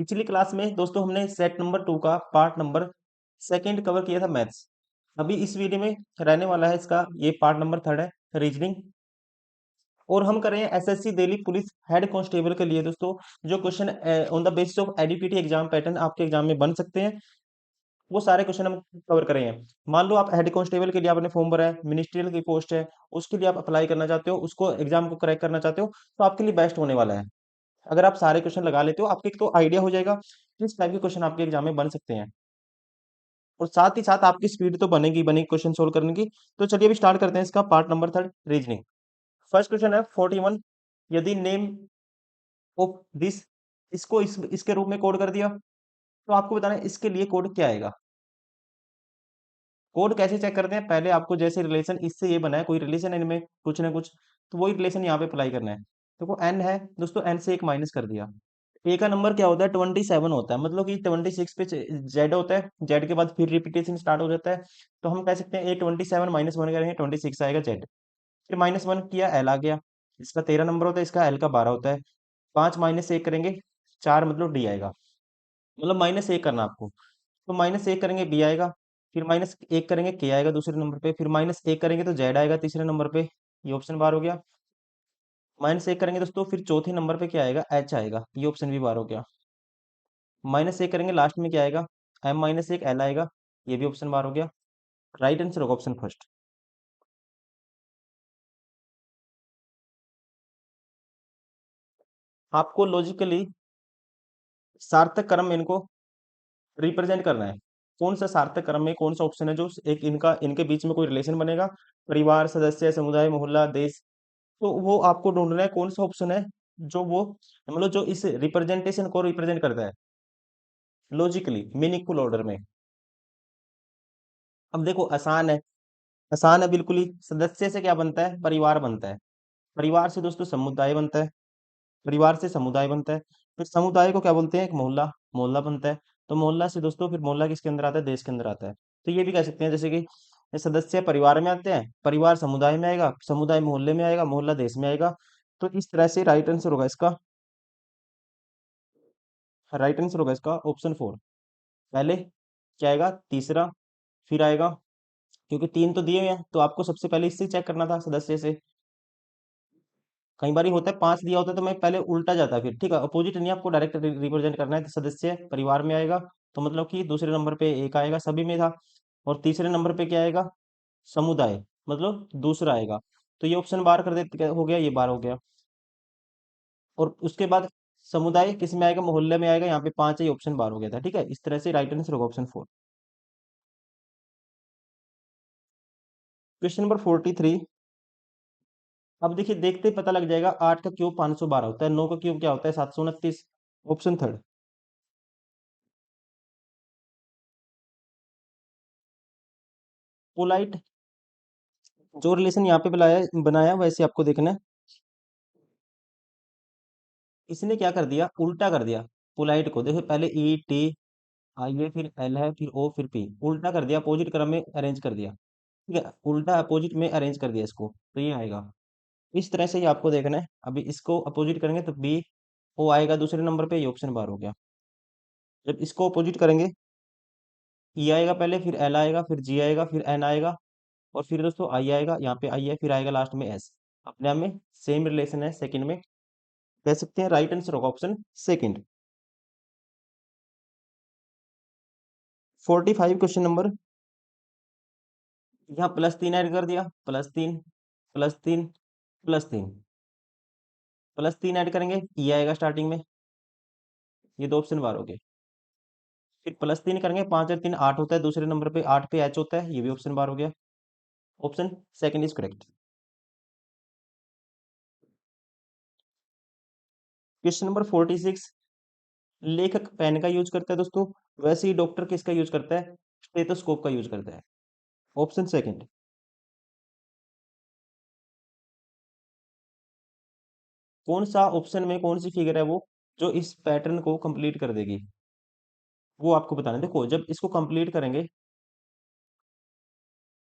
पिछली क्लास में दोस्तों हमने सेट नंबर 2 का पार्ट नंबर सेकंड कवर किया था मैथ्स। अभी इस वीडियो में रहने वाला है इसका ये पार्ट नंबर थर्ड है रीजनिंग। और हम कर रहे हैं SSC Delhi police head constable के लिए दोस्तों जो question on the basis of एडीपीटी एग्जाम पैटर्न आपके एग्जाम में बन सकते हैं, वो सारे क्वेश्चन हम कवर कर रहे हैं। मान लो आप हेड कांस्टेबल के लिए आपने फॉर्म भरा है, मिनिस्ट्रियल की पोस्ट है, उसके लिए आप अप्लाई करना चाहते हो, उसको एग्जाम को क्रैक करना चाहते हो, तो आपके लिए बेस्ट होने वाला है। अगर आप सारे क्वेश्चन लगा लेते हो आपको एक तो आइडिया हो जाएगा किस टाइप के क्वेश्चन आपके एग्जाम में बन सकते हैं, और साथ ही साथ आपकी स्पीड तो बनेगी बनेगी क्वेश्चन सोल्व करने की। तो चलिए अभी स्टार्ट करते हैं इसका part number third reasoning. First question है 41। यदि नेम ऑफ दिस, इसको इसके रूप में कोड कर दिया तो आपको बताना है इसके लिए कोड क्या आएगा। कोड कैसे चेक करते हैं, पहले आपको जैसे रिलेशन इससे ये बना है, कोई रिलेशन इनमें कुछ ना कुछ, तो वही रिलेशन यहाँ पे अप्लाई करना है। देखो एन है दोस्तों, एन से एक माइनस कर दिया। ए का नंबर क्या होता है 27 होता है, मतलब कि 26 पे जेड होता है, जेड के बाद फिर रिपीटेशन स्टार्ट हो जाता है। तो हम कह सकते हैं ए 27 -1 करेंगे 26 आएगा जेड। फिर -1 किया एल आ गया, इसका 13 नंबर होता है, इसका एल का 12 होता है। 5 -1 करेंगे 4, मतलब डी आएगा, मतलब -1 करना आपको। तो -1 करेंगे बी आएगा, फिर -1 करेंगे के आएगा दूसरे नंबर पे, फिर -1 करेंगे तो जेड आएगा तीसरे नंबर पे। ये ऑप्शन बार हो गया। -1 करेंगे दोस्तों फिर चौथे नंबर पे क्या आएगा, एच आएगा, ये ऑप्शन भी बार हो गया। -1 करेंगे लास्ट में क्या आएगा, M-1 एल आएगा, ये भी ऑप्शन बार हो गया। राइट आंसर होगा ऑप्शन फर्स्ट। आपको लॉजिकली सार्थक क्रम में इनको रिप्रेजेंट करना है। कौन सा सार्थक क्रम में कौन सा ऑप्शन है जो एक इनका इनके बीच में कोई रिलेशन बनेगा, परिवार, सदस्य, समुदाय, मोहल्ला, देश। तो वो आपको ढूंढना है कौन सा ऑप्शन है जो वो मतलब जो इस रिप्रेजेंटेशन को रिप्रेजेंट करता है लॉजिकली मीनिंगफुल ऑर्डर में। अब देखो आसान है, आसान है बिल्कुल ही। सदस्य से क्या बनता है, परिवार बनता है। परिवार से दोस्तों समुदाय बनता है, परिवार से समुदाय बनता है। फिर समुदाय को क्या बोलते हैं, एक मोहल्ला, मोहल्ला बनता है। तो मोहल्ला से दोस्तों फिर मोहल्ला किसके अंदर आता है, देश के अंदर आता है। तो ये भी कह सकते हैं जैसे कि सदस्य परिवार में आते हैं, परिवार समुदाय में आएगा, समुदाय मोहल्ले में आएगा, मोहल्ला देश में आएगा। तो इस तरह से राइट आंसर होगा इसका, राइट आंसर होगा इसका ऑप्शन 4। पहले क्या आएगा, तीसरा, फिर आएगा, क्योंकि 3 तो दिए हुए हैं तो आपको सबसे पहले इससे चेक करना था सदस्य से। कई बार होता है 5 दिया होता है तो मैं पहले उल्टा जाता फिर, ठीक है, अपोजिट नहीं, आपको डायरेक्ट रिप्रेजेंट करना है। तो सदस्य परिवार में आएगा, तो मतलब कि दूसरे नंबर पे एक आएगा, सभी में था। और तीसरे नंबर पे क्या आएगा, समुदाय, मतलब दूसरा आएगा। तो ये ऑप्शन बार कर देते, हो गया, ये बार हो गया। और उसके बाद समुदाय किस में आएगा, मोहल्ले में आएगा, यहाँ पे 5 है, ये ऑप्शन बार हो गया था। ठीक है, इस तरह से राइट आंसर होगा ऑप्शन 4। Question number 43। अब देखिए देखते ही पता लग जाएगा, 8 का क्यूब 512 होता है, 9 का क्यूब क्या होता है 729, ऑप्शन थर्ड। पोलाइट, जो रिलेशन यहाँ पे बनाया बनाया वैसे आपको देखना है। इसने क्या कर दिया, उल्टा कर दिया। पोलाइट को देखो, पहले ई टी आइए, फिर एल है, फिर ओ, फिर पी, उल्टा कर दिया, अपोजिट क्रम में अरेंज कर दिया। ठीक है, उल्टा अपोजिट में अरेंज कर दिया इसको, तो ये आएगा। इस तरह से ही आपको देखना है। अभी इसको अपोजिट करेंगे तो बी ओ आएगा दूसरे नंबर पे, ये ऑप्शन बार हो गया। जब इसको अपोजिट करेंगे, ई आएगा पहले, फिर एल आएगा, फिर जी आएगा, फिर एन आएगा, और फिर दोस्तों आई आएगा, यहाँ पे आई है, फिर आएगा लास्ट में एस। अपने आप में सेम रिलेशन है सेकंड में, कह सकते हैं राइट आंसर होगा ऑप्शन सेकंड। 45 क्वेश्चन नंबर, यहाँ +3 ऐड कर दिया, +3, +3, +3, +3 ऐड करेंगे, ई आएगा स्टार्टिंग में, ये दो ऑप्शन बार हो गए। फिर +3 करेंगे, 5 और 3 8 होता है, दूसरे नंबर पे 8 पे एच होता है, ये भी ऑप्शन बार हो गया। Option second is correct. Question number 46। लेखक पेन का यूज करता है दोस्तों, वैसे ही डॉक्टर किसका यूज करता है, स्टेथोस्कोप का यूज करता है, ऑप्शन सेकंड। कौन सा ऑप्शन में कौन सी फिगर है वो जो इस पैटर्न को कंप्लीट कर देगी, वो आपको बताना है। देखो जब इसको कंप्लीट करेंगे,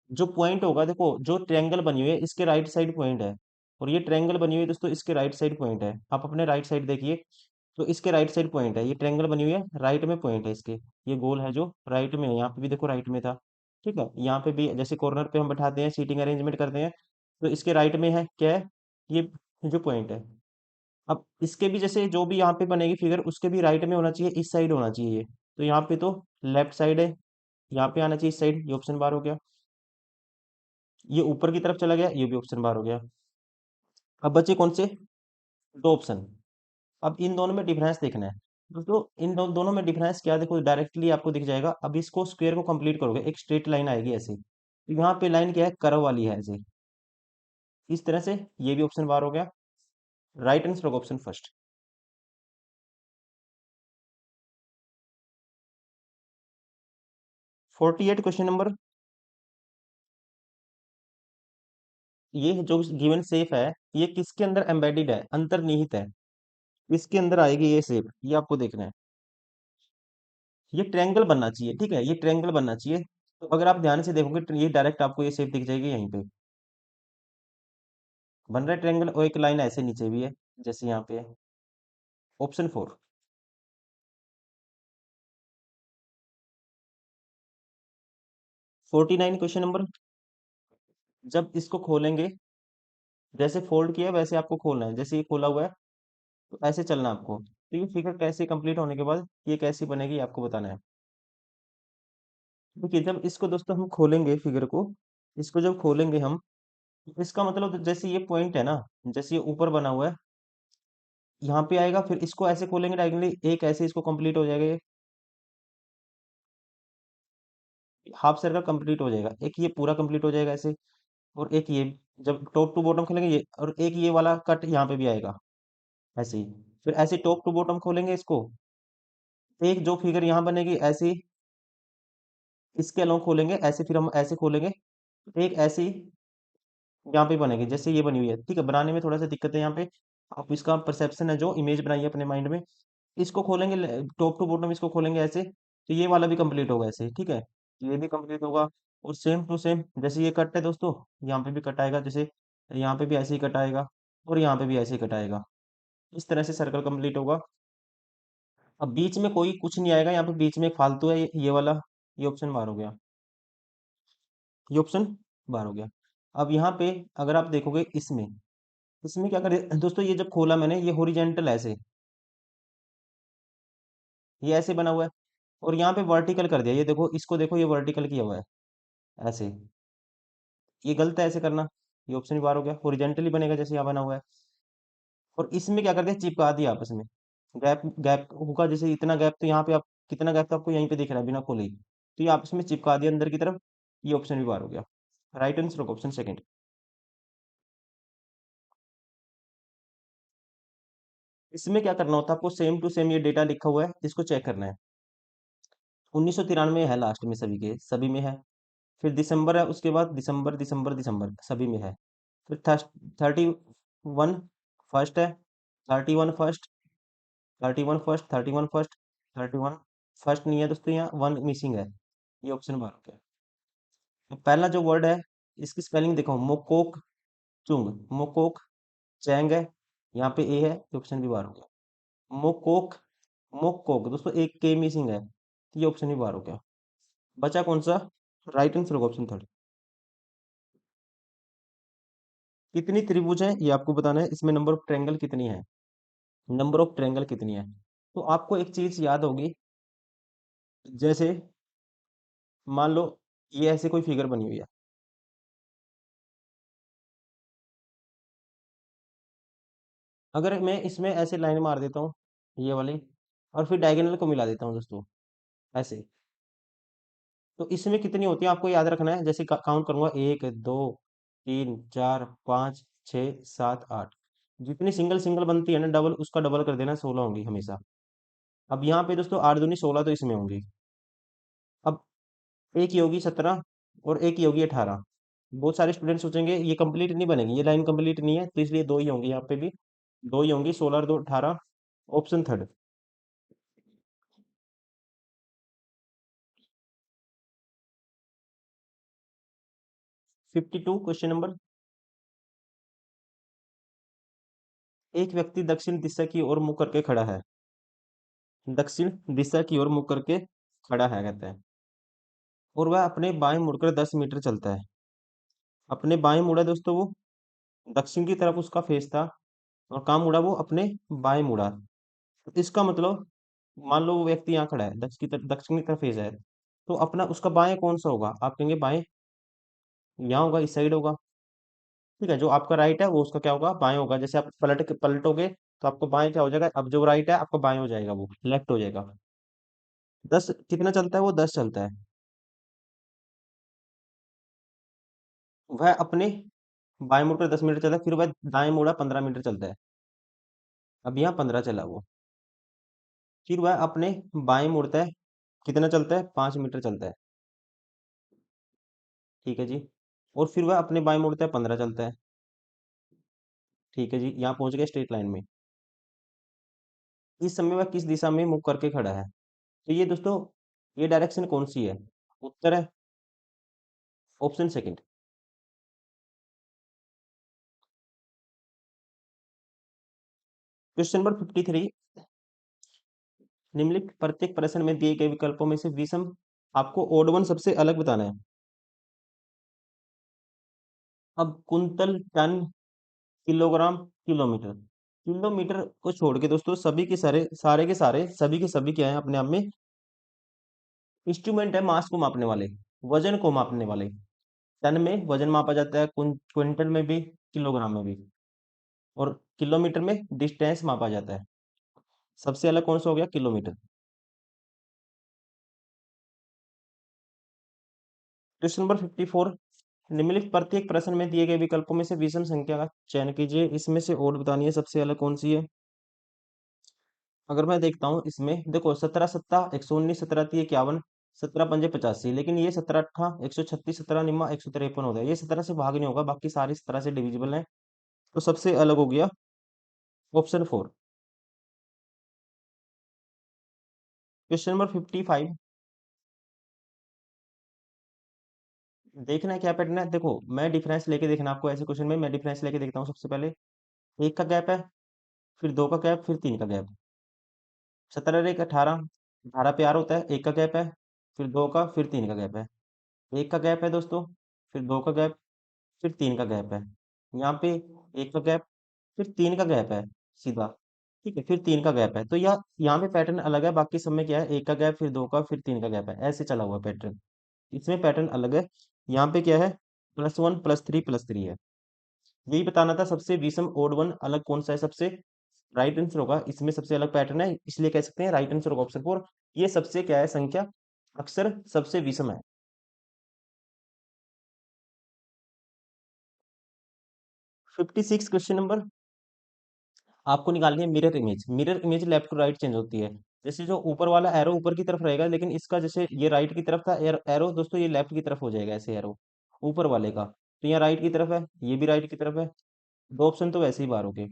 जो पॉइंट होगा, देखो जो ट्रायंगल बनी हुई है इसके राइट साइड पॉइंट है, और ये ट्रायंगल बनी हुई है दोस्तों इसके राइट साइड पॉइंट है। आप अपने राइट साइड देखिए, तो इसके राइट साइड पॉइंट है, ये ट्रायंगल बनी हुई है, राइट में पॉइंट है इसके, ये गोल है जो राइट में है, यहाँ पे भी देखो राइट में था। ठीक है, यहाँ पे भी जैसे कॉर्नर पे हम बैठाते हैं, सीटिंग अरेंजमेंट करते हैं, तो इसके राइट में है क्या है, ये जो पॉइंट है। अब इसके भी जैसे जो भी यहाँ पे बनेगी फिगर, उसके भी राइट में होना चाहिए, इस साइड होना चाहिए ये। तो यहाँ पे तो लेफ्ट साइड है, यहाँ पे आना चाहिए इस साइड, ये ऑप्शन बार हो गया। ये ऊपर की तरफ चला गया, ये भी ऑप्शन बार हो गया। अब बचे कौन से, दो ऑप्शन। अब इन दोनों में डिफरेंस देखना है दोस्तों। इन दोनों में डिफरेंस क्या, देखो डायरेक्टली आपको दिख जाएगा। अब इसको स्क्वायर को कंप्लीट करोगे, एक स्ट्रेट लाइन आएगी ऐसे, तो यहाँ पे लाइन क्या है, कर्व वाली है ऐसे, इस तरह से। ये भी ऑप्शन बार हो गया। राइट आंसर होगा ऑप्शन फर्स्ट। 48 question number. ये जो गिवन शेप है, ये किसके अंदर एम्बेडेड है, अंतर्निहित है, इसके अंदर आएगी ये शेप, ये आपको देखना है। ये ट्रायंगल बनना चाहिए, ठीक है, ये ट्रायंगल बनना चाहिए। तो अगर आप ध्यान से देखोगे तो ये डायरेक्ट आपको ये शेप दिख जाएगी यहीं पे, बन रहा है ट्रायंगल, और एक लाइन ऐसे नीचे भी है, जैसे यहाँ पे है। Option four. 49 question number. जब इसको खोलेंगे, जैसे फोल्ड किया वैसे आपको खोलना है, जैसे ये खोला हुआ है तो ऐसे चलना है आपको। तो ये फिगर कैसे कंप्लीट होने के बाद ये कैसी बनेगी आपको बताना है। देखिए जब इसको दोस्तों हम खोलेंगे फिगर को, इसको जब खोलेंगे हम, तो इसका मतलब जैसे ये पॉइंट है ना, जैसे ये ऊपर बना हुआ है, यहाँ पे आएगा, फिर इसको ऐसे खोलेंगे डायगोनली, एक ऐसे इसको कंप्लीट हो जाएगा, ये हाफ सर्कल कंप्लीट हो जाएगा, एक ये पूरा कंप्लीट हो जाएगा ऐसे। और एक ये, जब टॉप टू बॉटम खोलेंगे ये, और एक ये वाला कट यहाँ पे भी आएगा ऐसे ही। फिर ऐसे टॉप टू बॉटम खोलेंगे इसको, एक जो फिगर यहाँ बनेगी ऐसे ही, इसके अलावा खोलेंगे ऐसे, फिर हम ऐसे खोलेंगे, एक ऐसी यहाँ पे बनेगी जैसे ये बनी हुई है। ठीक है, बनाने में थोड़ा सा दिक्कत है यहाँ पे, आप इसका परसेप्शन है जो इमेज बनाई है अपने माइंड में। इसको खोलेंगे टॉप टू बॉटम, इसको खोलेंगे ऐसे, तो ये वाला भी कंप्लीट होगा ऐसे, ठीक है, ये भी कंप्लीट होगा। और सेम टू सेम जैसे ये कट है दोस्तों, यहाँ पे भी कट आएगा, जैसे यहाँ पे भी ऐसे ही कट आएगा, और यहाँ पे भी ऐसे ही कट आएगा। इस तरह से सर्कल कंप्लीट होगा। अब बीच में कोई कुछ नहीं आएगा, यहाँ पे बीच में एक फालतू है, ये वाला, ये ऑप्शन बार हो गया, ये ऑप्शन बार हो गया। अब यहाँ पे अगर आप देखोगे इसमें, इसमें क्या करें दोस्तों, ये जब खोला मैंने, ये हॉरिजेंटल ऐसे, ये ऐसे बना हुआ है, और यहाँ पे वर्टिकल कर दिया, ये देखो, इसको देखो, ये वर्टिकल किया हुआ है ऐसे, ये गलत है ऐसे करना। ये ऑप्शन भी बार हो गया, हॉरिजेंटली बनेगा जैसे यहाँ बना हुआ है। और इसमें क्या कर दिया, चिपका दिया आपस में, गैप गैप होगा, जैसे इतना गैप, तो यहाँ पे आप कितना गैप तो आपको यहीं पे दिख रहा है बिना खोले ही, तो ये आपस में चिपका दिया अंदर की तरफ, ये ऑप्शन भी बार हो गया। राइट आंसर होगा ऑप्शन सेकंड। इसमें क्या करना होता है आपको, सेम टू सेम ये डेटा लिखा हुआ है, इसको चेक करना है। 1993 है लास्ट में, सभी के सभी में है। फिर दिसंबर है, उसके बाद दिसंबर दिसंबर दिसंबर सभी में है। फिर 31 फर्स्ट है, 31 फर्स्ट, 31 फर्स्ट, 31 फर्स्ट, 31 फर्स्ट नहीं है दोस्तों, यहाँ वन मिसिंग है, ये ऑप्शन बार हो गया। तो पहला जो वर्ड है, इसकी स्पेलिंग देखो, मोकोक चुंग, मोकोक चैंग है, यहाँ पे ए है, ये ऑप्शन भी बार हो गया। मोकोक, मोकोक दोस्तों, एक के मिसिंग है, ये ऑप्शन भी बार हो गया। बचा कौन सा, राइट आंसर होगा ऑप्शन थर्ड। कितनी त्रिभुज है ये आपको बताना है, इसमें नंबर ऑफ ट्रायंगल कितनी है, नंबर ऑफ ट्रायंगल कितनी है। तो आपको एक चीज याद होगी, जैसे मान लो ये ऐसे कोई फिगर बनी हुई है, अगर मैं इसमें ऐसे लाइन मार देता हूँ, ये वाली, और फिर डायगोनल को मिला देता हूँ दोस्तों ऐसे, तो इसमें कितनी होती है आपको याद रखना है। जैसे काउंट करूंगा, 1 2 3 4 5 6 7 8, जितनी सिंगल सिंगल बनती है ना डबल, उसका डबल कर देना, 16 होंगी हमेशा। अब यहाँ पे दोस्तों 8 दूनी 16, तो इसमें होंगी। अब एक की होगी 17, और एक की होगी 18। बहुत सारे स्टूडेंट सोचेंगे ये कंप्लीट नहीं बनेगी, ये लाइन कंप्लीट नहीं है, तो इसलिए दो ही होंगी, यहाँ पे भी दो ही होंगी, 16 और 2 18। Option third. 52 question number. एक व्यक्ति दक्षिण दिशा की ओर मुंह करके खड़ा है, दक्षिण दिशा की ओर मुख करके खड़ा है कहते हैं। और वह अपने बाएं मुड़कर 10 मीटर चलता है। अपने बाएं मुड़ा दोस्तों वो, दक्षिण की तरफ उसका फेस था, और कहाँ मुड़ा वो, अपने बाएं मुड़ा। तो इसका मतलब, मान लो वो व्यक्ति यहाँ खड़ा है, दक्षिण की तरफ फेस है, तो अपना उसका बाएं कौन सा होगा, आप कहेंगे बाएं यहाँ होगा, इस साइड होगा। ठीक है, जो आपका राइट है वो उसका क्या होगा, बाएं होगा। जैसे आप पलटोगे तो आपको बाएं क्या हो जाएगा, अब जो राइट है आपका बाएं हो जाएगा, वो लेफ्ट हो जाएगा। 10 कितना चलता है वो, 10 चलता है। वह अपने बाएं मुड़ पर 10 मीटर चलता है, फिर वह दाएं मुड़ा 15 मीटर चलता है। अब यहाँ 15 चला वो। फिर वह अपने बाएं मुड़ता है, कितना चलता है, 5 मीटर चलता है। ठीक है जी। और फिर वह अपने बाएं मुड़ता है, 15 चलता है। ठीक है जी, यहाँ पहुंच गए स्ट्रेट लाइन में। इस समय वह किस दिशा में मुख करके खड़ा है। तो ये दोस्तों, ये डायरेक्शन कौन सी है, उत्तर है, ऑप्शन सेकंड। क्वेश्चन नंबर 53, निम्नलिखित प्रत्येक प्रश्न में दिए गए विकल्पों में से विषम, आपको ओड वन सबसे अलग बताना है। अब कुंतल, टन, किलोग्राम, किलोमीटर, किलोमीटर को छोड़ के दोस्तों सभी के सारे सारे के सारे सभी के सभी क्या है, अपने आप में इंस्ट्रूमेंट है, मास को मापने वाले, वजन को मापने वाले। टन में वजन मापा जाता है, क्विंटल में भी, किलोग्राम में भी, और किलोमीटर में डिस्टेंस मापा जाता है। सबसे अलग कौन सा हो गया, किलोमीटर। क्वेश्चन नंबर 54, निम्नलिखित प्रत्येक प्रश्न में दिए गए विकल्पों में से विषम संख्या का चयन कीजिए, इसमें से ओड बतानी है सबसे अलग कौन सी है। अगर मैं देखता हूँ इसमें देखो, 17 सत्ता 119, 17 × 3 = 51, 17 × 5 = 85, लेकिन ये 17 × 8 = 136, 17 × 9 = 153 होता है। ये 17 से भाग नहीं होगा, बाकी सारे 17 से डिविजिबल हैं। तो सबसे अलग हो गया ऑप्शन 4। क्वेश्चन नंबर 55, देखना है क्या पैटर्न है। देखो मैं डिफरेंस लेके देखना आपको, ऐसे क्वेश्चन में मैं डिफरेंस लेके देखता हूँ। सबसे पहले एक का गैप है, फिर दो का गैप, फिर तीन का गैप। 17 और 1 = 18, 18 पे आर होता है, एक का गैप है, फिर दो का, फिर तीन का गैप है। एक का गैप है दोस्तों, फिर दो का गैप, फिर तीन का गैप है। यहाँ पे एक का गैप, फिर तीन का गैप है, सीधा। ठीक है, फिर तीन का गैप है, तो यह यहाँ पे पैटर्न अलग है। बाकी सब में क्या है, एक का गैप, फिर दो का, फिर तीन का गैप है, ऐसे चला हुआ पैटर्न। इसमें पैटर्न अलग है। यहाँ पे क्या है, +1 +3 +3 है। यही बताना था सबसे विषम ओड वन अलग कौन सा है सबसे। राइट आंसर होगा इसमें सबसे अलग पैटर्न है, इसलिए कह सकते हैं राइट आंसर होगा ऑप्शन 4। ये सबसे क्या है, संख्या अक्सर सबसे विषम है। 56 क्वेश्चन नंबर, आपको निकालनी है mirror image. Mirror image left to right change होती है। जैसे जो ऊपर वाला एरो ऊपर की तरफ रहेगा, लेकिन इसका जैसे ये राइट की तरफ था एरो दोस्तों, ये लेफ्ट की तरफ हो जाएगा ऐसे एरो ऊपर वाले का। तो यहाँ राइट की तरफ है, ये भी राइट की तरफ है। दो ऑप्शन तो वैसे ही बाहर हो गए।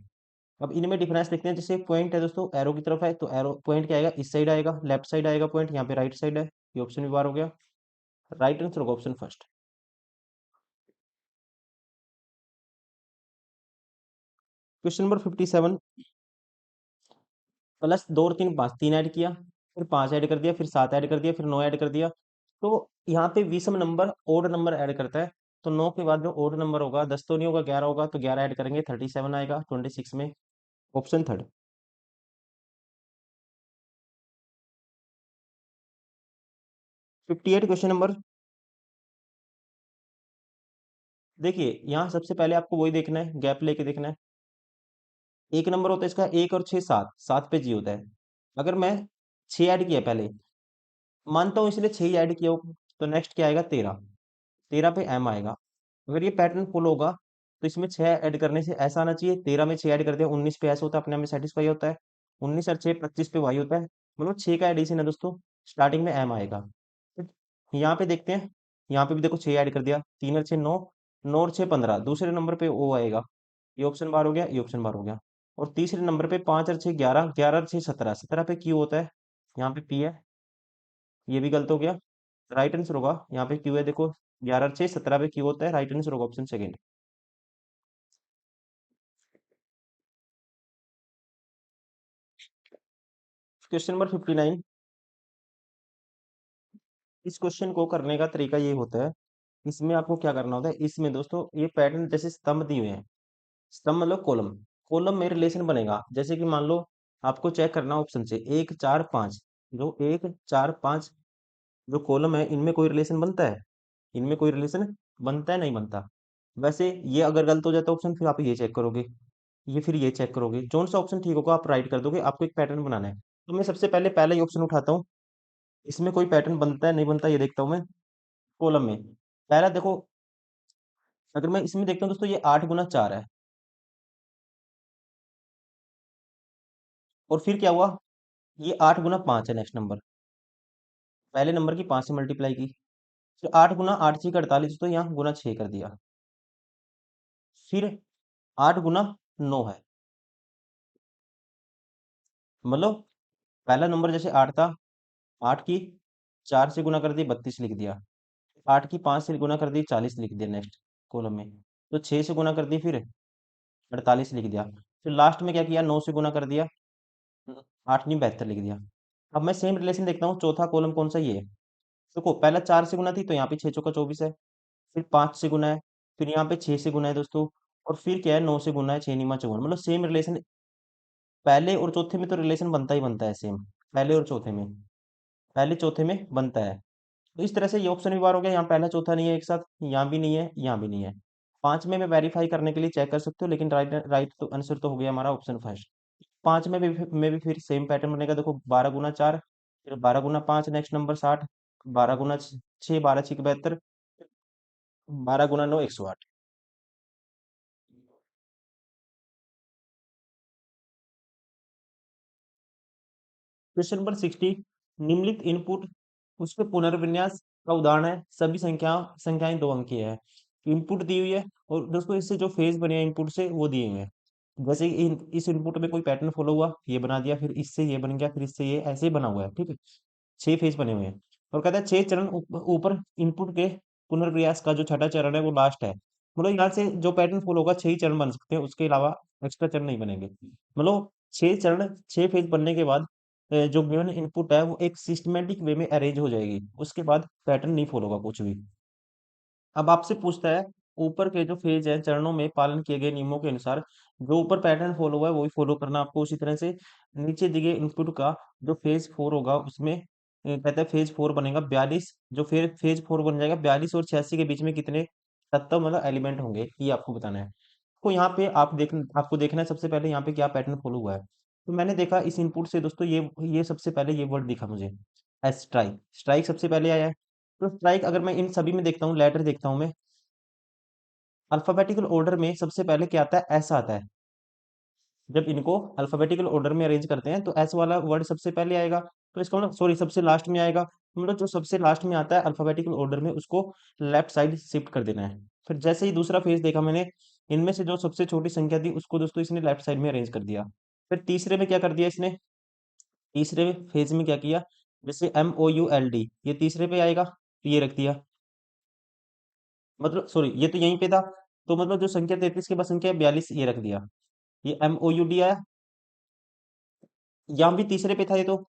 अब इनमें डिफरेंस देखते हैं। जैसे पॉइंट है दोस्तों, एरो की तरफ है, तो एरो पॉइंट क्या आएगा, इस साइड आएगा, लेफ्ट साइड आएगा पॉइंट, यहाँ पे राइट साइड है। ये ऑप्शन भी बाहर हो गया। राइट आंसर होगा ऑप्शन फर्स्ट। क्वेश्चन नंबर 57, +2 और 3 5, 3 ऐड किया, फिर 5 ऐड कर दिया, फिर 7 ऐड कर दिया, फिर 9 ऐड कर दिया। तो यहाँ पे विषम नंबर ओड नंबर ऐड करता है। तो 9 के बाद जो ओड नंबर होगा, 10 तो नहीं होगा, 11 होगा, तो 11 ऐड करेंगे, 37 आएगा 26 में, ऑप्शन थर्ड। 58 क्वेश्चन नंबर, देखिए यहाँ सबसे पहले आपको वही देखना है, गैप लेके देखना है। एक नंबर होता है इसका 1 और 6 7, 7 पे जी होता है। अगर मैं 6 ऐड किया पहले, मानता हूँ इसलिए 6 ही ऐड किया होगा, तो नेक्स्ट क्या आएगा, 13, 13 पे एम आएगा। अगर ये पैटर्न फॉलो होगा, तो इसमें 6 ऐड करने से ऐसा आना चाहिए, 13 में 6 ऐड कर दिया, 19 पे ऐसा होता है, अपने आप में सेटिस्फाई होता है। 19 और 6 25 पे वाई होता है, मतलब 6 का एडिशन है दोस्तों, स्टार्टिंग में एम आएगा। फिर यहाँ पे देखते हैं, यहाँ पे भी देखो 6 ऐड कर दिया, 3 और 6 9, 9 और 6 15, दूसरे नंबर पे ओ आएगा। ये ऑप्शन बार हो गया, ये ऑप्शन बार हो गया। और तीसरे नंबर पे 5 और 6 11, 11 और 6 17, 17 पे क्यू होता है, यहाँ पे पी है। ये भी गलत हो गया। राइट आंसर होगा यहाँ पे क्यू है, देखो 11 और 6 17 पे क्यू होता है, राइट आंसर होगा ऑप्शन सेकंड। Question number 59। इस क्वेश्चन को करने का तरीका ये होता है, इसमें आपको क्या करना होता है, इसमें दोस्तों ये पैटर्न जैसे स्तंभ दिए हुए हैं, स्तंभ मतलब कॉलम, कॉलम में रिलेशन बनेगा। जैसे कि मान लो आपको चेक करना ऑप्शन से 1 4 5, जो 1 4 5 जो कॉलम है इनमें कोई रिलेशन बनता है, इनमें कोई रिलेशन बनता है नहीं बनता। वैसे ये अगर गलत हो जाता है ऑप्शन, फिर आप ये चेक करोगे, ये फिर ये चेक करोगे, कौन सा ऑप्शन ठीक होगा आप राइट कर दोगे। आपको एक पैटर्न बनाना है, तो मैं सबसे पहले पहला ही ऑप्शन उठाता हूँ, इसमें कोई पैटर्न बनता है नहीं बनता ये देखता हूँ मैं। कॉलम में पहला देखो, अगर मैं इसमें देखता हूँ दोस्तों, ये 8 गुना 4 है, और फिर क्या हुआ, ये 8 गुना 5 है नेक्स्ट नंबर, पहले नंबर की 5 से मल्टीप्लाई की, फिर 8 गुना 8 6 48, तो यहाँ गुना 6 कर दिया, फिर 8 गुना 9 है, मतलब पहला नंबर जैसे 8 था, 8 की 4 से गुना कर दी 32 लिख दिया, 8 की 5 से गुना कर दी 40 लिख दिया नेक्स्ट कॉलम में, तो 6 से गुना कर दी फिर 48 लिख दिया, फिर लास्ट में क्या किया, 9 से गुना कर दिया, 8 नहीं 72 लिख दिया। अब मैं सेम रिलेशन देखता हूँ, चौथा कॉलम कौन सा, ये है। देखो पहला 4 से गुना थी, तो यहाँ पे 6 चौका 24 है, फिर 5 से गुना है, फिर यहाँ पे 6 से गुना है दोस्तों, और फिर क्या है, 9 से गुना है, 6 नीमा 54, मतलब सेम रिलेशन, पहले और चौथे में तो रिलेशन बनता ही बनता है सेम, पहले और चौथे में, पहले चौथे में बनता है। तो इस तरह से ये ऑप्शन भी बार हो गया, यहाँ पहला चौथा नहीं है एक साथ, यहाँ भी नहीं है, यहाँ भी नहीं है। पांच में मैं वेरीफाई करने के लिए चेक कर सकते हो, लेकिन राइट राइट तो आंसर तो हो गया हमारा ऑप्शन फर्स्ट। पांच में भी फिर सेम पैटर्न बनेगा, देखो 12 गुना 4, फिर 12 गुना 5 नेक्स्ट नंबर 60, 12 गुना 6, 12 6 72, 12 गुना 9 108। क्वेश्चन नंबर 60, निम्नलिखित इनपुट उसके पुनर्विन्यास का उदाहरण है, सभी संख्याएं 2 अंकीय है। इनपुट दी हुई है, और दोस्तों इससे जो फेज बने हैं इनपुट से वो दिए हुए हैं। जैसे कि इस इनपुट में कोई पैटर्न फॉलो हुआ, ये बना दिया, फिर इससे ये बन गया, फिर इससे ये, ऐसे ही बना हुआ है, ठीक है। 6 फेज बने हुए हैं, और कहता है 6 चरण ऊपर इनपुट के पुनर्विन्यास का जो छठा चरण है वो लास्ट है। मतलब यहाँ से जो पैटर्न फॉलो होगा 6 ही चरण बन सकते हैं, उसके अलावा एक्स्ट्रा चरण नहीं बनेंगे। मतलब 6 चरण, 6 फेज बनने के बाद जो गिवन इनपुट है वो एक सिस्टमेटिक वे में अरेंज हो जाएगी, उसके बाद पैटर्न नहीं फॉलो होगा कुछ भी। अब आपसे पूछता है, ऊपर के जो फेज है चरणों में पालन किए गए नियमों के अनुसार जो ऊपर पैटर्न फॉलो हुआ है वही फॉलो करना आपको, उसी तरह से नीचे दिए गए इनपुट का जो फेज 4 होगा उसमें कहता है फेज 4 बनेगा 42, जो फिर फेज 4 बन जाएगा 42 और 86 के बीच में कितने तत्व मतलब एलिमेंट होंगे, ये आपको बताना है। तो यहाँ पे आपको देखना है सबसे पहले यहाँ पे क्या पैटर्न फॉलो हुआ है। तो मैंने देखा इस इनपुट से दोस्तों, ये सबसे पहले ये वर्ड दिखा मुझे, स्ट्राइक, स्ट्राइक सबसे पहले आया है। तो स्ट्राइक अगर मैं इन सभी में देखता हूँ, लेटर देखता हूँ मैं, अल्फाबेटिकल ऑर्डर में सबसे पहले क्या आता है, एस आता है। जब इनको अल्फाबेटिकल ऑर्डर में अरेंज करते हैं तो एस वाला वर्ड सबसे पहले आएगा, तो इसका मतलब सॉरी सबसे लास्ट में आएगा, मतलब जो सबसे लास्ट में आता है अल्फाबेटिकल ऑर्डर में उसको लेफ्ट साइड शिफ्ट कर देना है। फिर जैसे ही दूसरा फेज देखा मैंने, इनमें से जो सबसे छोटी संख्या थी उसको दोस्तों इसने लेफ्ट साइड में अरेंज कर दिया। फिर तीसरे में क्या कर दिया इसने, तीसरे फेज में क्या किया, जैसे MOULD ये तीसरे पे आएगा, तो ये रख दिया, मतलब सॉरी ये तो यहीं पे था, तो मतलब जो संख्या 33 के बाद संख्या 42 ये रख दिया। ये MOUD आया, यहाँ भी तीसरे पे था ये, तो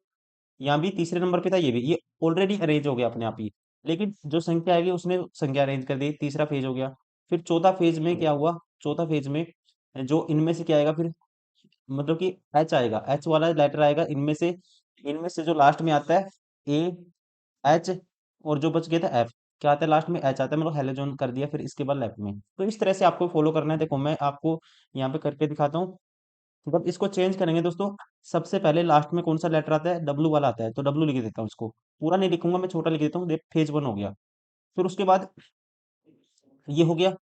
यहाँ भी तीसरे नंबर पे था, ये ऑलरेडी अरेंज हो गया अपने आप ही। लेकिन जो संख्या आएगी उसने संख्या अरेंज कर दी, तीसरा फेज हो गया। फिर चौथा फेज में क्या हुआ, चौथा फेज में जो इनमें से क्या आएगा फिर, मतलब कि एच आएगा, एच वाला लेटर आएगा इनमें से जो लास्ट में आता है ए, एच, और जो बच गया था एफ, क्या आता है लास्ट में, एच आता है, मतलब हेलोजन कर दिया फिर इसके बाद लेफ्ट में। तो इस तरह से आपको फॉलो करना है, देखो मैं आपको यहाँ पे करके दिखाता हूँ। जब इसको चेंज करेंगे दोस्तों, सबसे पहले लास्ट में कौन सा लेटर आता है, डब्लू वाला आता है, तो डब्लू लिख देता हूँ इसको, पूरा नहीं लिखूंगा मैं, छोटा लिख देता हूँ, फेज 1 हो गया। फिर उसके बाद ये हो गया,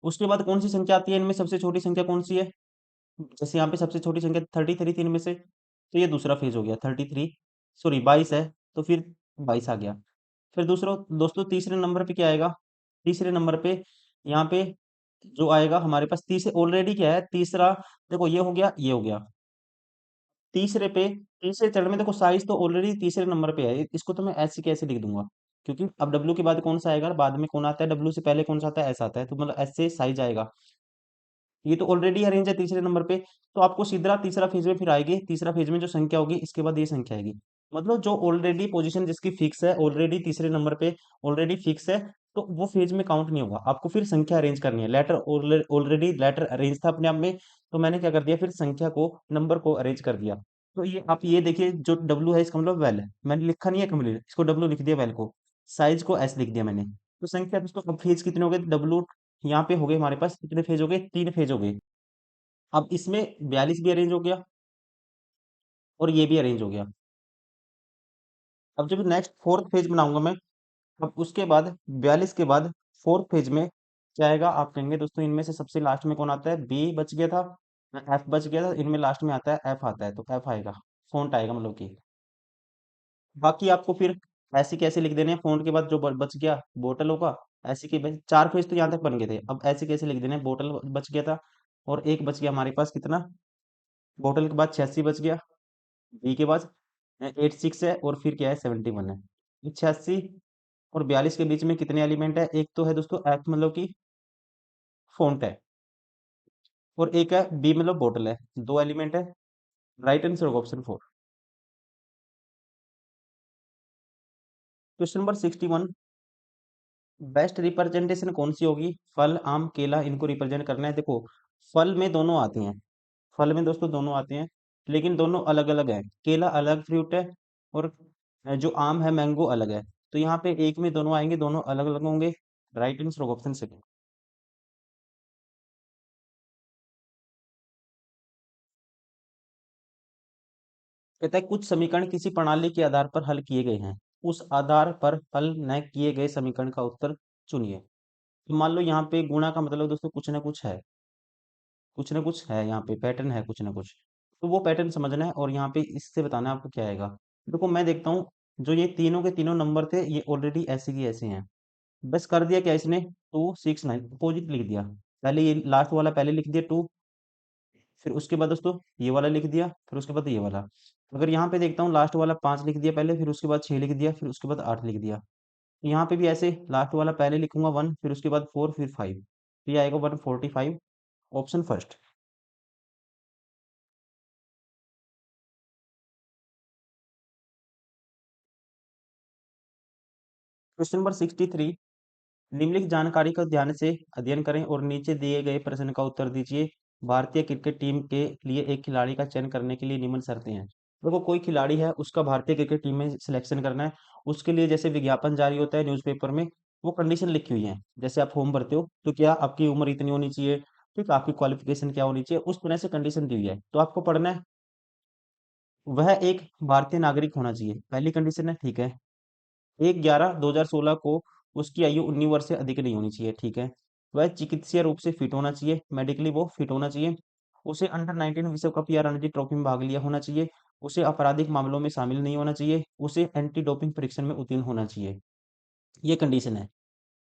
उसके बाद कौन सी संख्या आती है इनमें, सबसे छोटी संख्या कौन सी है, जैसे यहाँ पे सबसे छोटी संख्या 33 थी इनमें से, तो ये दूसरा फेज हो गया 33, सॉरी 22 है, तो फिर 22 आ गया। फिर दूसरा दोस्तों तीसरे नंबर पे क्या आएगा, तीसरे नंबर पे यहाँ पे जो आएगा हमारे पास, तीसरे ऑलरेडी क्या है तीसरा, देखो ये हो गया, ये हो गया, तीसरे पे, तीसरे चरण में देखो साइज तो ऑलरेडी तीसरे नंबर पे है, इसको तो मैं ऐसे कैसे लिख दूंगा, क्योंकि अब डब्ल्यू के बाद कौन सा आएगा, बाद में कौन आता है, डब्ल्यू से पहले कौन सा आता है, एस आता है, तो मतलब एस से साइज आएगा। ये तो ऑलरेडी अरेंज है तीसरे नंबर पे, तो आपको सीधा तीसरा फेज में फिर आएगी, तीसरा फेज में जो संख्या होगी इसके बाद ये संख्या आएगी। मतलब जो ऑलरेडी पोजीशन जिसकी फिक्स है, ऑलरेडी तीसरे नंबर पे ऑलरेडी फिक्स है, तो वो फेज में काउंट नहीं होगा। आपको फिर संख्या अरेंज करनी है। लेटर ऑलरेडी लेटर अरेंज था अपने आप में, तो मैंने क्या कर दिया, फिर संख्या को नंबर को अरेंज कर दिया। तो ये आप ये देखिए, जो डब्ल्यू है इसका मतलब वेल है, मैंने लिखा नहीं है कंप्लीट, इसको डब्ल्यू लिख दिया वेल को, साइज को एस लिख दिया मैंने। तो संख्या दोस्तों अब फेज कितने हो गए, डब्ल्यू यहाँ पे हो गए हमारे पास कितने फेज हो गए, 3 फेज हो गए। अब इसमें 42 भी अरेंज हो गया और ये भी अरेंज हो गया। अब जब नेक्स्ट फोर्थ फेज बनाऊंगा मैं, अब उसके बाद 42 के बाद फोर्थ फेज में क्या आएगा, आप कहेंगे दोस्तों इनमें से सबसे लास्ट में कौन आता है, बी बच गया था, एफ बच गया था, इनमें लास्ट में आता है एफ आता है, तो एफ आएगा, फॉन्ट आएगा मतलब कि। बाकी आपको फिर ऐसे कैसे लिख देने हैं, फॉन्ट के बाद जो बच गया बोतल होगा, ऐसे के बच 4 फेज तो यहाँ तक बन गए थे, अब ऐसे कैसे लिख देने हैं, बोतल बच गया था और एक बच गया हमारे पास कितना, बोतल के बाद 86 बच गया, बी के बाद 86 है और फिर क्या है 71 है। 86 और 42 के बीच में कितने एलिमेंट है, एक तो है दोस्तों एफ मतलब कि फॉन्ट है, और एक है बी मतलब बोतल है, 2 एलिमेंट है। राइट आंसर होगा option 4। Question number 61, best representation कौन सी होगी, फल आम केला इनको रिप्रेजेंट करना है। देखो फल में दोनों आती हैं, फल में दोस्तों दोनों आते हैं, लेकिन दोनों अलग अलग हैं। केला अलग फ्रूट है और जो आम है मैंगो अलग है, तो यहाँ पे एक में दोनों आएंगे, दोनों अलग अलग होंगे। राइट आंसर होगा ऑप्शन सेकंड। कहता है कुछ समीकरण किसी प्रणाली के आधार पर हल किए गए हैं, उस आधार पर हल न किए गए समीकरण का उत्तर चुनिए। तो मान लो यहाँ पे गुणा का मतलब दोस्तों कुछ ना कुछ है, कुछ ना कुछ है यहाँ पे पैटर्न है कुछ ना कुछ, तो वो पैटर्न समझना है और यहाँ पे इससे बताना है आपको क्या आएगा। देखो मैं देखता हूँ, जो ये तीनों के तीनों नंबर थे ये ऑलरेडी ऐसे की ऐसे हैं। बस कर दिया क्या इसने, 269 अपोजिट लिख दिया। पहले ये लास्ट वाला पहले लिख दिया 2, फिर उसके बाद दोस्तों ये वाला लिख दिया, फिर उसके बाद ये वाला। अगर यहाँ पे देखता हूँ लास्ट वाला 5 लिख दिया पहले, फिर उसके बाद 6 लिख दिया, फिर उसके बाद 8 लिख दिया। तो यहाँ पे भी ऐसे लास्ट वाला पहले लिखूंगा 1, फिर उसके बाद 4, फिर 5, तो ये आएगा 145, ऑप्शन फर्स्ट। क्वेश्चन नंबर 63, निम्नलिखित जानकारी का ध्यान से अध्ययन करें और नीचे दिए गए प्रश्न का उत्तर दीजिए। भारतीय क्रिकेट टीम के लिए एक खिलाड़ी का चयन करने के लिए निम्न शर्तें हैं। देखो कोई खिलाड़ी है उसका भारतीय क्रिकेट टीम में सिलेक्शन करना है, उसके लिए जैसे विज्ञापन जारी होता है न्यूज़पेपर में, वो कंडीशन लिखी हुई है। जैसे आप फॉर्म भरते हो तो क्या आपकी उम्र इतनी होनी चाहिए, ठीक, आपकी क्वालिफिकेशन क्या होनी चाहिए, उस तरह से कंडीशन दी हुई है, तो आपको पढ़ना है। वह एक भारतीय नागरिक होना चाहिए, पहली कंडीशन है, ठीक है। 1/11/2016 को उसकी आयु 19 वर्ष से अधिक नहीं होनी चाहिए, ठीक है। वह चिकित्सीय रूप से फिट होना चाहिए, मेडिकली वो फिट होना चाहिए। उसे अंडर 19 विश्व कप या रणजी ट्रॉफी में भाग लिया होना चाहिए। उसे आपराधिक मामलों में शामिल नहीं होना चाहिए। उसे एंटी डोपिंग परीक्षण में उत्तीर्ण होना चाहिए। ये कंडीशन है।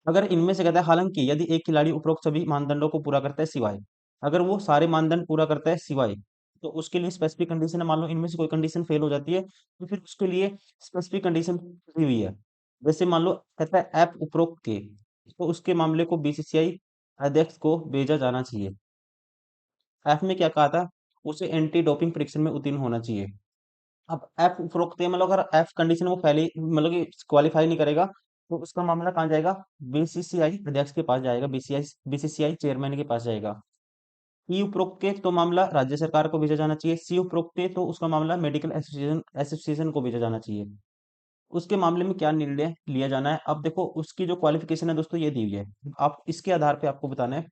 अगर इनमें से कहता है, हालांकि यदि एक खिलाड़ी उपरोक्त सभी मानदंडों को पूरा करता है सिवाय, अगर वो सारे मानदंड पूरा करता है सिवाय, तो उसके लिए स्पेसिफिक कंडीशन है। मान लो इनमें से कोई कंडीशन फेल हो जाती है, तो फिर उसके लिए स्पेसिफिक कंडीशन दी हुई है। जैसे मान लो कहता है ऐप उपरोक्त के, तो उसके मामले को बीसीसीआई अध्यक्ष को भेजा जाना चाहिए। एफ में क्या कहा था, उसे एंटी डोपिंग परीक्षण में उत्तीर्ण होना चाहिए। अब एफ उपरोक्त है, मतलब अगर एफ कंडीशन वो पहले मतलब कि क्वालिफाई नहीं करेगा, तो उसका मामला कहाँ जाएगा, बीसीसीआई अध्यक्ष के पास जाएगा, बीसीसीआई चेयरमैन के पास जाएगा। ई उपरोक्त के तो मामला राज्य सरकार को भेजा जाना चाहिए। सी उपरोक्त के तो उसका मामला मेडिकल एसोसिएशन एसोसिएशन को भेजा जाना चाहिए। उसके मामले में क्या निर्णय लिया जाना है, अब देखो उसकी जो क्वालिफिकेशन है दोस्तों ये दी हुई है। आप इसके आधार पे आपको बताना है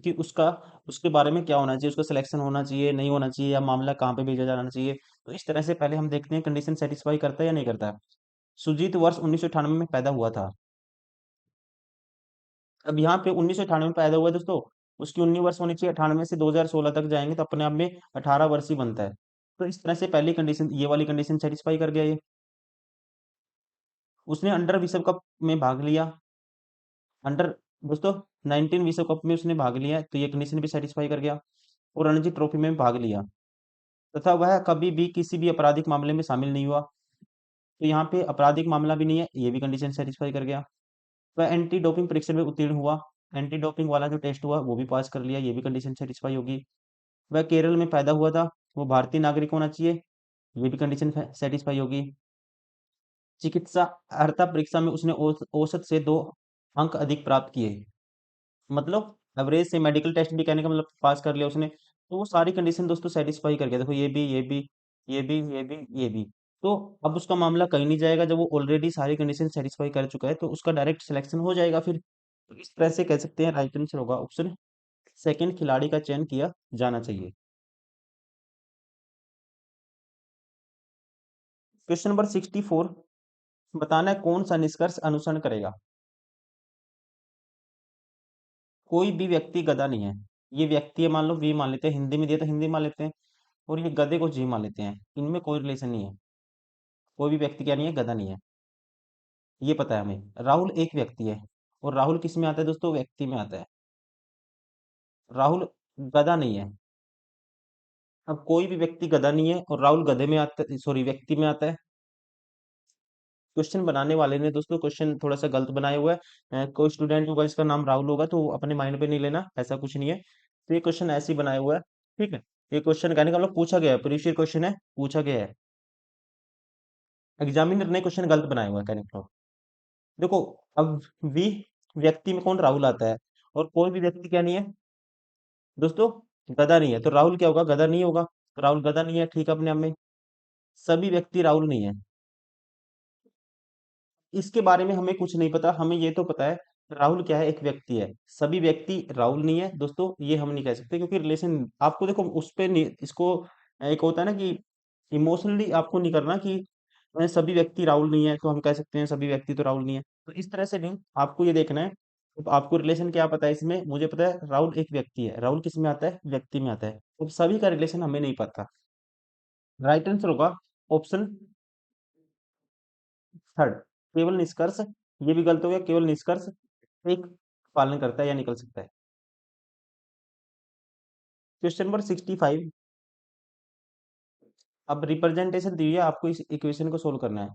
कि उसका उसके बारे में क्या होना चाहिए, उसका सिलेक्शन होना चाहिए नहीं होना चाहिए, या मामला कहाँ पे भेजा जाना चाहिए। तो इस तरह से पहले हम देखते हैं कंडीशन सेटिस्फाई करता है या नहीं करता है। सुजीत वर्ष 1998 में पैदा हुआ था। अब यहाँ पे 1998 में पैदा हुआ है दोस्तों, उसकी 19 वर्ष होनी चाहिए, 98 से 2016 तक जाएंगे तो अपने आप में 18 वर्ष ही बनता है। तो इस तरह से पहली कंडीशन ये वाली कंडीशन सेटिस्फाई कर गया ये। उसने अंडर विश्व कप में भाग लिया, अंडर दोस्तों 19 विश्व कप में उसने भाग लिया है, तो ये कंडीशन भी सेटिस्फाई कर गया। और रणजी ट्रॉफी में भाग लिया, तथा वह कभी भी किसी भी आपराधिक मामले में शामिल नहीं हुआ, तो यहाँ पे आपराधिक मामला भी नहीं है, ये भी कंडीशन सेटिस्फाई कर गया। वह एंटी डोपिंग परीक्षण में उत्तीर्ण हुआ, एंटी डोपिंग वाला जो टेस्ट हुआ वो भी पास कर लिया, ये भी कंडीशन सेटिस्फाई होगी। वह केरल में पैदा हुआ था, वो भारतीय नागरिक होना चाहिए, ये भी कंडीशन सेटिस्फाई होगी। चिकित्सा अर्हता परीक्षा में उसने औसत से 2 अंक अधिक प्राप्त किए, मतलब एवरेज से मेडिकल टेस्ट भी कहने का मतलब पास कर लिया उसने, तो वो सारी कंडीशन दोस्तों सेटिस्फाई कर गया। देखो ये भी, ये भी, ये भी, ये भी, ये भी। तो अब उसका मामला कहीं नहीं जाएगा, जब वो ऑलरेडी सारी कंडीशन सेटिस्फाई कर चुका है तो उसका डायरेक्ट सिलेक्शन हो जाएगा फिर। तो इस तरह से कह सकते हैं राइट आंसर होगा ऑप्शन सेकंड, खिलाड़ी का चयन किया जाना चाहिए। क्वेश्चन नंबर 64, बताना है कौन सा निष्कर्ष अनुसरण करेगा। कोई भी व्यक्ति गधा नहीं है। ये व्यक्ति है, मान लो वी मान लेते हैं, हिंदी में दिया तो हिंदी मान लेते हैं, और ये गधे को जी मान लेते हैं, इनमें कोई रिलेशन नहीं है। कोई भी व्यक्ति क्या नहीं है, गधा नहीं है, ये पता है हमें। राहुल एक व्यक्ति है, और राहुल किस में आता है दोस्तों, व्यक्ति में आता है। राहुल गधा नहीं है। अब कोई भी व्यक्ति गधा नहीं है और राहुल गधे में आता है, सॉरी व्यक्ति में आता है। क्वेश्चन बनाने वाले ने दोस्तों क्वेश्चन थोड़ा सा गलत बनाया हुआ है। कोई स्टूडेंट होगा इसका नाम राहुल होगा तो वो अपने माइंड पे नहीं लेना, ऐसा कुछ नहीं है। तो ये क्वेश्चन ऐसे ही बनाया हुआ है, ठीक है। ये क्वेश्चन कहने का मतलब पूछा गया है, प्रीवियस क्वेश्चन है, पूछा गया है। एग्जामिनर ने क्वेश्चन गलत बनाया हुआ है कहने का मतलब। देखो, अब वी व्यक्ति में कौन, राहुल आता है, और कोई भी व्यक्ति क्या नहीं है दोस्तों, गधा नहीं है। तो राहुल क्या होगा, गधा नहीं होगा। तो राहुल गधा नहीं है, ठीक है, अपने आप में। सभी व्यक्ति राहुल नहीं है, इसके बारे में हमें कुछ नहीं पता। हमें ये तो पता है राहुल क्या है, एक व्यक्ति है। सभी व्यक्ति राहुल नहीं है दोस्तों, ये हम नहीं कह सकते, क्योंकि रिलेशन आपको देखो उस पे इसको एक होता है ना कि इमोशनली आपको नहीं करना कि सभी व्यक्ति राहुल नहीं है तो हम कह सकते हैं सभी व्यक्ति तो राहुल नहीं है। तो इस तरह से नहीं, आपको ये देखना है। तो आपको रिलेशन क्या पता है इसमें, मुझे पता है राहुल एक व्यक्ति है, राहुल किस में आता है, व्यक्ति में आता है। तो सभी का रिलेशन हमें नहीं पता। राइट आंसर होगा ऑप्शन थर्ड, केवल निष्कर्ष। ये भी गलत हो गया, केवल निष्कर्ष एक पालन करता है या निकल सकता है। क्वेश्चन नंबर 65, अब रिप्रेजेंटेशन दी हुई है, आपको इस इक्वेशन को सोल्व करना है।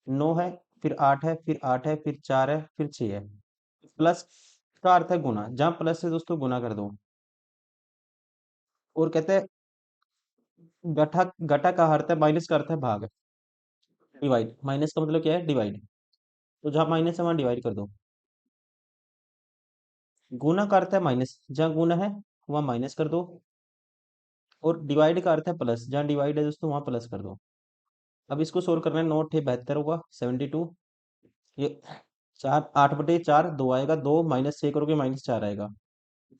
9 है, फिर 8 है, फिर 8 है, फिर 4 है, फिर 6 है। प्लस का अर्थ है गुना, जहां प्लस से दोस्तों गुना कर दो। और कहते हैं घटा, घटा का अर्थ है, माइनस का अर्थ है भाग, डिवाइड। माइनस का मतलब क्या है, डिवाइड। तो जहां माइनस है वहां डिवाइड कर दो। गुना का अर्थ है माइनस, जहां गुना है वहां माइनस कर दो। और डिवाइड का अर्थ है प्लस, जहां डिवाइड है दोस्तों वहां प्लस कर दो। अब इसको सोल्व करना है, 9 × 8 = 72 होगा, 72। ये 4 8/4 2 आएगा, 2 - 6 करोगे -4 आएगा।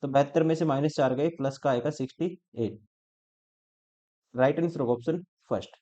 तो 72 में से -4 गए, प्लस का आएगा 68। राइट आंसर होगा ऑप्शन फर्स्ट।